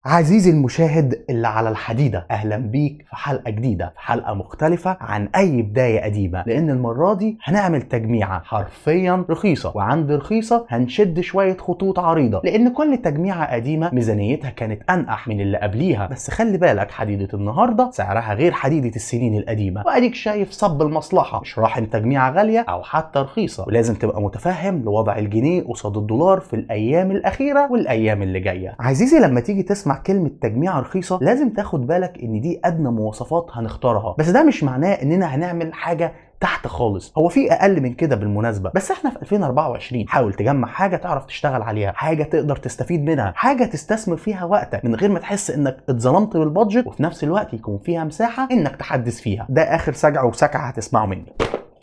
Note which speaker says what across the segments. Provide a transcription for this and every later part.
Speaker 1: عزيزي المشاهد اللي على الحديدة، أهلا بيك في حلقة جديدة، في حلقة مختلفة عن أي بداية قديمة، لأن المرة دي هنعمل تجميعة حرفيا رخيصة، وعند رخيصة هنشد شوية خطوط عريضة، لأن كل تجميعة قديمة ميزانيتها كانت أنقح من اللي قبليها. بس خلي بالك، حديدة النهاردة سعرها غير حديدة السنين القديمة، وأديك شايف صب المصلحة، مش راحن تجميعة غالية أو حتى رخيصة. ولازم تبقى متفهم لوضع الجنيه قصاد الدولار في الأيام الأخيرة والأيام اللي جاية. عزيزي، لما تيجي تسمع كلمة تجميعة رخيصة لازم تاخد بالك ان دي ادنى مواصفات هنختارها، بس ده مش معناه اننا هنعمل حاجة تحت خالص. هو في اقل من كده بالمناسبة، بس احنا في 2024. حاول تجمع حاجة تعرف تشتغل عليها، حاجة تقدر تستفيد منها، حاجة تستثمر فيها وقتك من غير ما تحس انك اتظلمت بالبادجت، وفي نفس الوقت يكون فيها مساحة انك تحدث فيها. ده اخر سجع وسكع هتسمعه مني.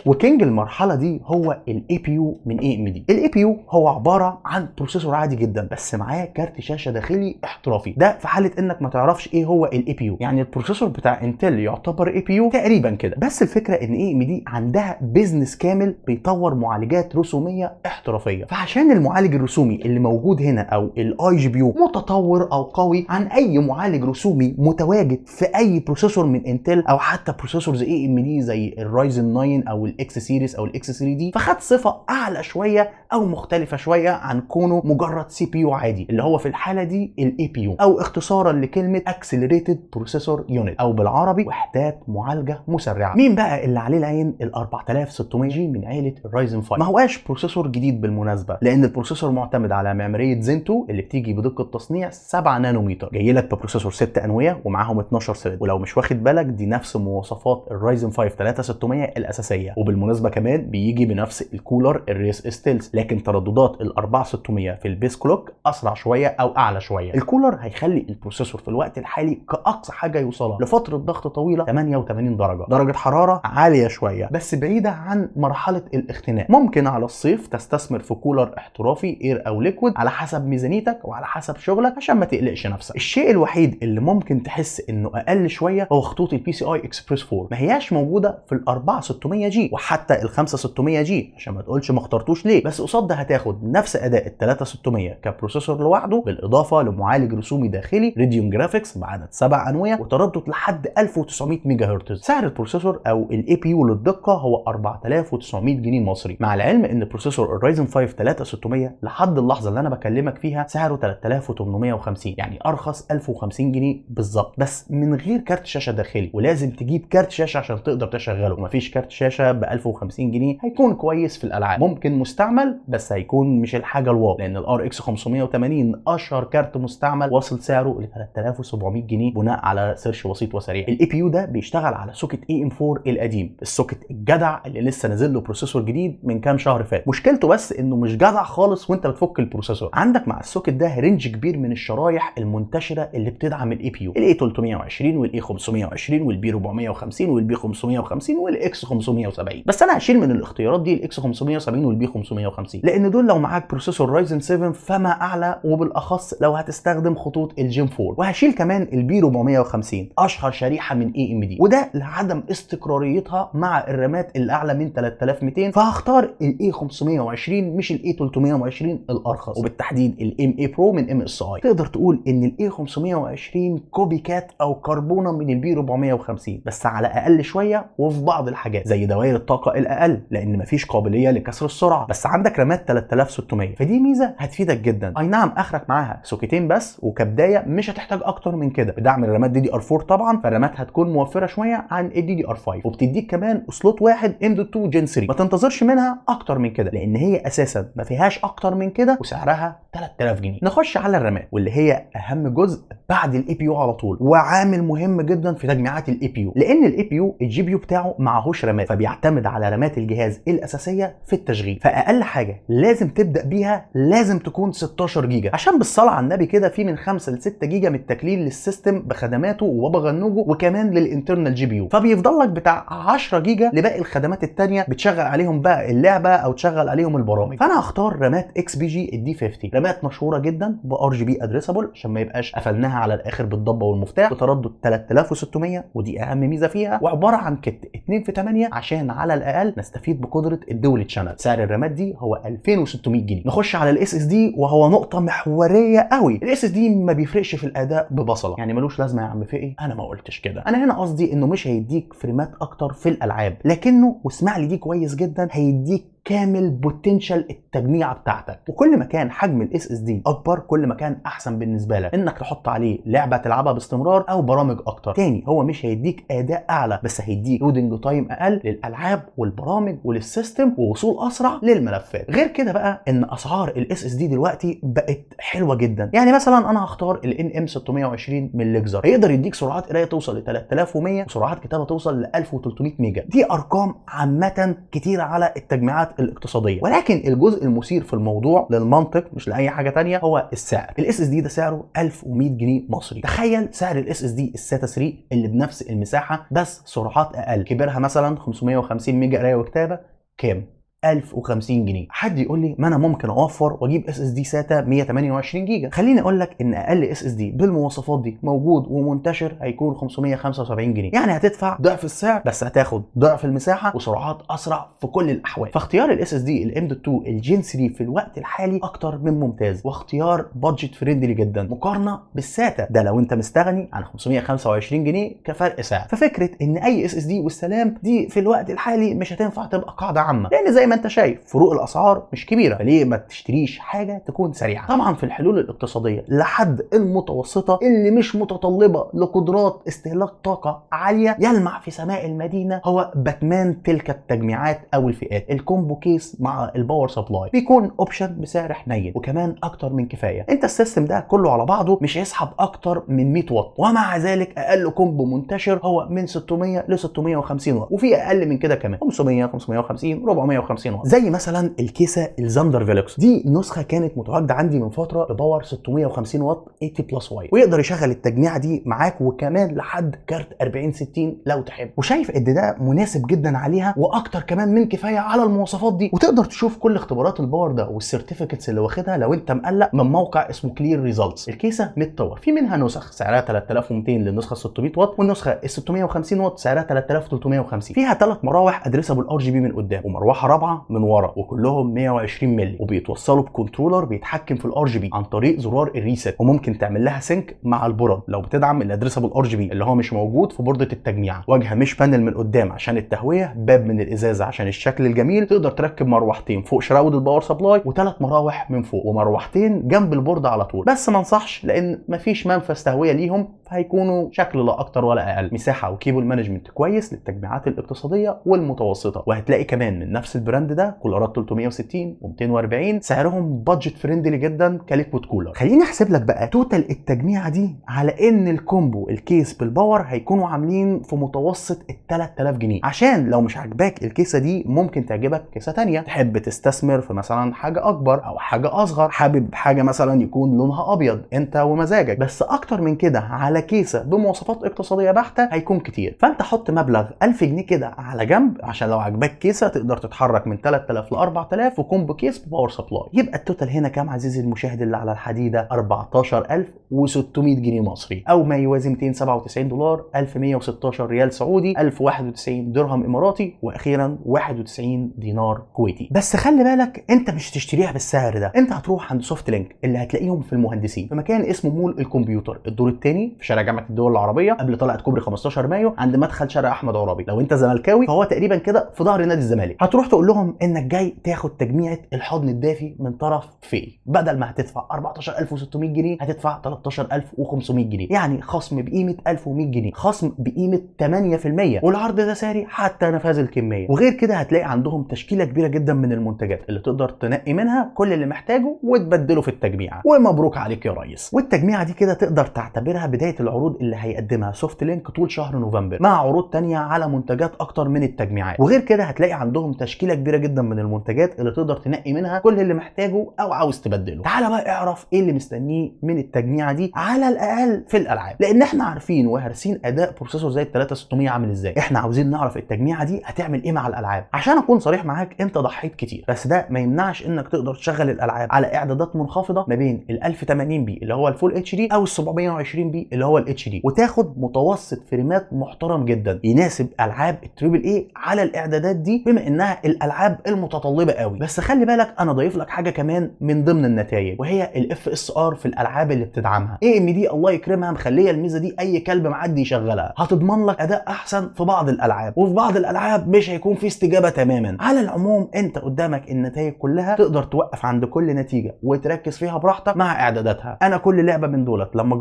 Speaker 1: وكينج المرحله دي هو الاي بي يو من اي ام دي. الاي بي يو هو عباره عن بروسيسور عادي جدا بس معاه كارت شاشه داخلي احترافي. ده في حاله انك ما تعرفش ايه هو الاي بي يو، يعني البروسيسور بتاع انتل يعتبر اي بي يو تقريبا كده. بس الفكره ان اي ام دي عندها بيزنس كامل بيطور معالجات رسوميه احترافيه، فعشان المعالج الرسومي اللي موجود هنا او الاي جي بي يو متطور او قوي عن اي معالج رسومي متواجد في اي بروسيسور من انتل او حتى بروسيسورز اي ام دي زي الرايزن 9 او الاكس سيريس او الاكس 3 دي، فخد صفه اعلى شويه او مختلفه شويه عن كونه مجرد سي بي يو عادي، اللي هو في الحاله دي الاي بي يو، او اختصارا لكلمه اكسلريتد بروسيسور يونت، او بالعربي وحدات معالجه مسرعه. مين بقى اللي عليه العين؟ ال 4600 جي من عيله الرايزن 5. ما هواش بروسيسور جديد بالمناسبه، لان البروسيسور معتمد على معماريه زين 2 اللي بتيجي بدقه تصنيع 7 نانومتر، جاي لك ببروسيسور 6 انويه ومعاهم 12 ثريد. ولو مش واخد بالك، دي نفس مواصفات الرايزن 5 3600 الاساسيه، وبالمناسبه كمان بيجي بنفس الكولر الريس ستيلز، لكن ترددات ال 4600 في البيس كلوك اسرع شويه او اعلى شويه. الكولر هيخلي البروسيسور في الوقت الحالي كاقصى حاجه يوصلها لفتره ضغط طويله 88 درجه حراره عاليه شويه بس بعيده عن مرحله الاختناق. ممكن على الصيف تستثمر في كولر احترافي اير او ليكويد على حسب ميزانيتك وعلى حسب شغلك عشان ما تقلقش نفسك. الشيء الوحيد اللي ممكن تحس انه اقل شويه هو خطوط البي سي اي اكسبريس 4، ما هياش موجوده في ال 4600 جي وحتى ال 5600 جي، عشان ما تقولش ما اخترتوش ليه. بس قصاد ده هتاخد نفس اداء ال 3600 كبروسيسور لوحده، بالاضافه لمعالج رسومي داخلي ريديون جرافيكس بعدد 7 انويه وتردد لحد 1900 ميجا هرتز. سعر البروسيسور او الاي بي يو للدقه هو 4900 جنيه مصري، مع العلم ان بروسيسور الرايزن 5 3600 لحد اللحظه اللي انا بكلمك فيها سعره 3850، يعني ارخص 1050 جنيه بالظبط، بس من غير كارت شاشه داخلي. ولازم تجيب كارت شاشه عشان تقدر تشغله، ومفيش كارت شاشه ب 1050 جنيه هيكون كويس في الالعاب. ممكن مستعمل بس هيكون مش الحاجه الواو، لان الار اكس 580 اشهر كارت مستعمل واصل سعره ل 3700 جنيه بناء على سيرش بسيط وسريع. الاي بي يو ده بيشتغل على سوكت اي ام 4 القديم، السوكت الجدع اللي لسه نازل له بروسيسور جديد من كام شهر فات. مشكلته بس انه مش جدع خالص وانت بتفك البروسيسور. عندك مع السوكت ده رينج كبير من الشرايح المنتشره اللي بتدعم الاي بي يو، الاي 320 والاي 520 والبي 450 والبي 550 والاكس 570. بس انا هشيل من الاختيارات دي الاكس 570 والبي 550، لان دول لو معاك بروسيسور رايزن 7 فما اعلى، وبالاخص لو هتستخدم خطوط الجين 4. وهشيل كمان البي 450 اشهر شريحه من اي ام دي، وده لعدم استقراريتها مع الرامات الاعلى من 3200، فهختار الاي 520 مش الاي 320 الارخص، وبالتحديد الام اي برو من ام اس اي. تقدر تقول ان الاي 520 كوبي كات او كربونه من البي 450 بس على اقل شويه، وفي بعض الحاجات زي دوائر الطاقه الاقل، لان مفيش قابليه لكسر السرعه، بس عندك رامات 3600، فدي ميزه هتفيدك جدا. اي نعم اخرك معاها سوكتين بس، وكبدايه مش هتحتاج اكتر من كده. بدعم الرامات دي دي ار 4 طبعا، فالرامات هتكون موفره شويه عن الدي دي ار 5، وبتديك كمان سلوت واحد ام دوت 2 جين 3. ما تنتظرش منها اكتر من كده، لان هي اساسا ما فيهاش اكتر من كده، وسعرها 3000 جنيه. نخش على الرامات، واللي هي اهم جزء بعد الاي بي يو على طول، وعامل مهم جدا في تجميعات الاي بي يو، لان الاي بي يو الجي بي يو بتاعه معهوش رامات، فبيعتمد على رامات الجهاز الاساسيه في التشغيل. فاقل حاجه لازم تبدا بيها لازم تكون 16 جيجا، عشان بالصلاه على النبي كده في من 5 ل 6 جيجا من التكليل للسيستم بخدماته وبابا غنوجه، وكمان للانترنال جي بي يو، فبيفضل لك بتاع 10 جيجا لباقي الخدمات التانيه بتشغل عليهم بقى اللعبه او تشغل عليهم البرامج. فانا هختار رامات اكس بي جي الدي 50، رامات مشهوره جدا بار جي بي ادريسبل عشان ما يبقاش قفلناها على الاخر بالضبه والمفتاح، بتردد 3600 ودي اهم ميزه فيها، وعباره عن كت 2 في 8 عشان على الاقل نستفيد بقدره الدول تشانل. سعر الرامات دي هو هو 2600 جنيه. نخش على الاس اس دي وهو نقطه محوريه قوي. الاس اس دي ما بيفرقش في الاداء ببصله، يعني ملوش لازمه يا عم فقي، انا ما قلتش كده. انا هنا قصدي انه مش هيديك فريمات اكتر في الالعاب، لكنه واسمع لي دي كويس جدا، هيديك كامل بوتنشال التجميع بتاعتك. وكل ما كان حجم الاس اس دي اكبر كل ما كان احسن بالنسبه لك انك تحط عليه لعبه تلعبها باستمرار او برامج اكتر. تاني هو مش هيديك اداء اعلى، بس هيديك لودنج تايم اقل للالعاب والبرامج وللسيستم ووصول اسرع للملفات. غير كده بقى ان اسعار الاس اس دي دلوقتي بقت حلوه جدا. يعني مثلا انا هختار الان ام 620 من ليكزر، هيقدر يديك سرعات قرايه توصل ل 3100 وسرعات كتابه توصل ل 1300 ميجا. دي ارقام عامه كتيره على التجميعات الاقتصاديه، ولكن الجزء المثير في الموضوع للمنطق مش لاي حاجه تانية هو السعر. الاس اس دي ده سعره 1100 جنيه مصري. تخيل سعر الاس اس دي الساتا 3 اللي بنفس المساحه بس سرعات اقل، كبرها مثلا 550 ميجا قرايه وكتابه، كام؟ 1050 جنيه. حد يقول لي ما انا ممكن اوفر واجيب اس اس دي ساتا 128 جيجا. خليني اقول لك ان اقل اس اس دي بالمواصفات دي موجود ومنتشر هيكون 575 جنيه، يعني هتدفع ضعف السعر بس هتاخد ضعف المساحه وسرعات اسرع في كل الاحوال. فاختيار الاس اس دي الام دوت 2 الجين 3 في الوقت الحالي اكتر من ممتاز، واختيار بادجت فريندلي جدا مقارنه بالساتا ده لو انت مستغني عن 525 جنيه كفرق سعر. ففكره ان اي اس اس دي والسلام دي في الوقت الحالي مش هتنفع تبقى قاعده عامه، لان زي ما انت شايف فروق الاسعار مش كبيره، فليه ما تشتريش حاجه تكون سريعه؟ طبعا في الحلول الاقتصاديه لحد المتوسطه اللي مش متطلبه لقدرات استهلاك طاقه عاليه، يلمع في سماء المدينه هو باتمان تلك التجميعات او الفئات. الكومبو كيس مع الباور سبلاي بيكون اوبشن بسعر حنين وكمان اكتر من كفايه. انت السيستم ده كله على بعضه مش هيسحب اكتر من 100 واط، ومع ذلك اقل كومبو منتشر هو من 600 ل 650 واط، وفي اقل من كده كمان 500 550 450 واط. زي مثلا الكيسه الزاندر فيلوكس دي، نسخه كانت متواجده عندي من فتره بباور 650 واط 80 بلس واي، ويقدر يشغل التجميعه دي معاك وكمان لحد كارت 4060 لو تحب. وشايف ان ده مناسب جدا عليها واكتر كمان من كفايه على المواصفات دي. وتقدر تشوف كل اختبارات الباور ده والسيرتيفيكتس اللي واخدها لو انت مقلق من موقع اسمه كلير ريزلتس. الكيسه متطور، في منها نسخ سعرها 3200 للنسخه 600 واط، والنسخه ال 650 واط سعرها 3350. فيها 3 مراوح ادريسبل ار جي بي من قدام ومروحه رابعه من ورا، وكلهم 120 مللي، وبيتوصلوا بكنترولر بيتحكم في الار جي بي عن طريق زرار الريست، وممكن تعمل لها سينك مع البورد لو بتدعم الادريسبل ار جي بي اللي هو مش موجود في بورده التجميع. واجهه مش بانل من قدام عشان التهويه، باب من الازازه عشان الشكل الجميل. تقدر تركب مروحتين فوق شراود الباور سبلاي و3 مراوح من فوق ومروحتين جنب البورد على طول، بس ما انصحش لان مفيش منفذ تهويه ليهم، فهيكونوا شكل لا اكتر ولا اقل. مساحه وكيبل مانجمنت كويس للتجميعات الاقتصاديه والمتوسطه. وهتلاقي كمان من نفس البراند ده كولرات 360 و240 سعرهم بادجت فريندلي جدا كليكويد كولر. خليني احسب لك بقى توتال التجميعه دي على ان الكومبو الكيس بالباور هيكونوا عاملين في متوسط ال 3000 جنيه. عشان لو مش عاجباك الكيسه دي ممكن تعجبك كيسه ثانيه، تحب تستثمر في مثلا حاجه اكبر او حاجه اصغر، حابب حاجه مثلا يكون لونها ابيض انت ومزاجك. بس اكتر من كده على كيسه بمواصفات اقتصاديه بحته هيكون كتير. فانت حط مبلغ 1000 جنيه كده على جنب عشان لو عجبك كيسه تقدر تتحرك من 3000 ل 4000 وكومبو كيس بباور سبلاي. يبقى التوتال هنا كام عزيزي المشاهد اللي على الحديده؟ 14600 جنيه مصري، او ما يوازي 297 دولار، 1116 ريال سعودي، 1091 درهم اماراتي، واخيرا 91 دينار كويتي. بس خلي بالك انت مش هتشتريها بالسعر ده، انت هتروح عند سوفت لينك اللي هتلاقيهم في المهندسين في مكان اسمه مول الكمبيوتر، الدور الثاني في شارع جامعه الدول العربيه قبل طلعت كوبري 15 مايو عند مدخل شارع احمد عرابي. لو انت زملكاوي فهو تقريبا كده في ظهر نادي الزمالك. هتروح تقول لهم انك جاي تاخد تجميعه الحضن الدافي من طرف فيه، بدل ما هتدفع 14600 جنيه هتدفع 13500 جنيه، يعني خصم بقيمه 1100 جنيه، خصم بقيمه 8%، والعرض ده ساري حتى نفاذ الكميه. وغير كده هتلاقي عندهم تشكيله كبيره جدا من المنتجات اللي تقدر تنقي منها كل اللي محتاجه وتبدله في التجميعه. ومبروك عليك يا ريس. والتجميعه دي كده تقدر تعتبرها بدايه العروض اللي هيقدمها سوفت لينك طول شهر نوفمبر، مع عروض تانية على منتجات اكتر من التجميعات. وغير كده هتلاقي عندهم تشكيله كبيره جدا من المنتجات اللي تقدر تنقي منها كل اللي محتاجه او عاوز تبدله. تعال بقى اعرف ايه اللي مستنيه من التجميعه دي على الاقل في الالعاب، لان احنا عارفين وهارسين اداء بروسيسور زي ال 3600 عامل ازاي. احنا عاوزين نعرف التجميعه دي هتعمل ايه مع الالعاب. عشان اكون صريح معاك انت ضحيت كتير، بس ده ما يمنعش انك تقدر تشغل الالعاب على اعدادات منخفضه ما بين ال 1080 بي اللي هو الفول اتش دي او ال 720 بي اللي هو الاتش دي، وتاخد متوسط فريمات محترم جدا يناسب العاب التريبل اي على الاعدادات دي، بما انها الالعاب الالعاب المتطلبه قوي. بس خلي بالك انا ضايف لك حاجه كمان من ضمن النتائج، وهي الاف اس ار في الالعاب اللي بتدعمها. اي ام دي الله يكرمها مخليه الميزه دي اي كلب معدي يشغلها، هتضمن لك اداء احسن في بعض الالعاب، وفي بعض الالعاب مش هيكون في استجابه تماما. على العموم انت قدامك النتائج كلها، تقدر توقف عند كل نتيجه وتركز فيها براحتك مع اعداداتها. انا كل لعبه من دولت لما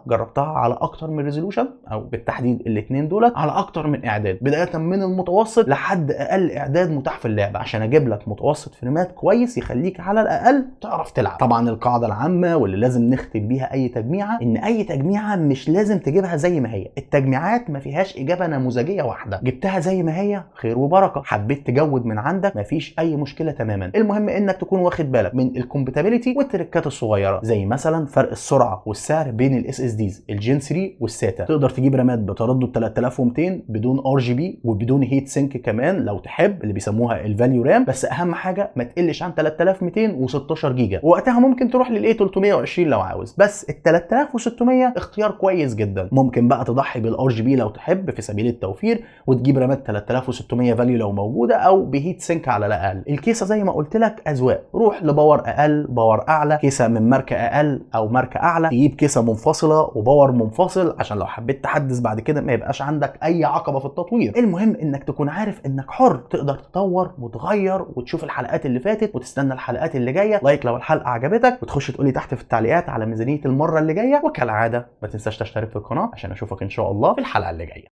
Speaker 1: جربتها على اكتر من ريزولوشن، او بالتحديد الاثنين دولت على اكتر من اعداد، بدايه من المتوسط لحد اقل اعداد متاح في اللعبه، عشان اجيب لك متوسط فريمات كويس يخليك على الاقل تعرف تلعب. طبعا القاعده العامه واللي لازم نختم بيها اي تجميعه، ان اي تجميعه مش لازم تجيبها زي ما هي. التجميعات ما فيهاش اجابه نموذجيه واحده، جبتها زي ما هي خير وبركه، حبيت تجود من عندك مفيش اي مشكله تماما. المهم انك تكون واخد بالك من الكومباتيبيليتي والتركات الصغيره، زي مثلا فرق السرعه والسعر بين الاس اس ديز الجين 3 والساتا. تقدر تجيب رامات بتردد 3200 بدون ار جي بي وبدون هيت سينك كمان لو تحب، اللي بيسموها الفاليو رام، بس اهم حاجه ما تقلش عن 3216 جيجا، ووقتها ممكن تروح للاي 320 لو عاوز. بس ال 3600 اختيار كويس جدا. ممكن بقى تضحي بالار جي بي لو تحب في سبيل التوفير، وتجيب رامات 3600 فاليو لو موجوده، او بهيت سينك على الاقل. الكيسه زي ما قلت لك اذواق، روح لباور اقل باور اعلى، كيسه من ماركه اقل او ماركه اعلى، تجيب كيسه منفصله وباور منفصل عشان لو حبيت تحدث بعد كده ما يبقاش عندك اي عقبه في التطوير. المهم انك تكون عارف انك حر، تقدر تطور وتغير وتشوف الحلقات اللي فاتت وتستنى الحلقات اللي جايه. لايك لو الحلقه عجبتك، وتخش تقولي تحت في التعليقات على ميزانيه المره اللي جايه. وكالعاده ما تنساش تشترك في القناه عشان اشوفك ان شاء الله في الحلقه اللي جايه.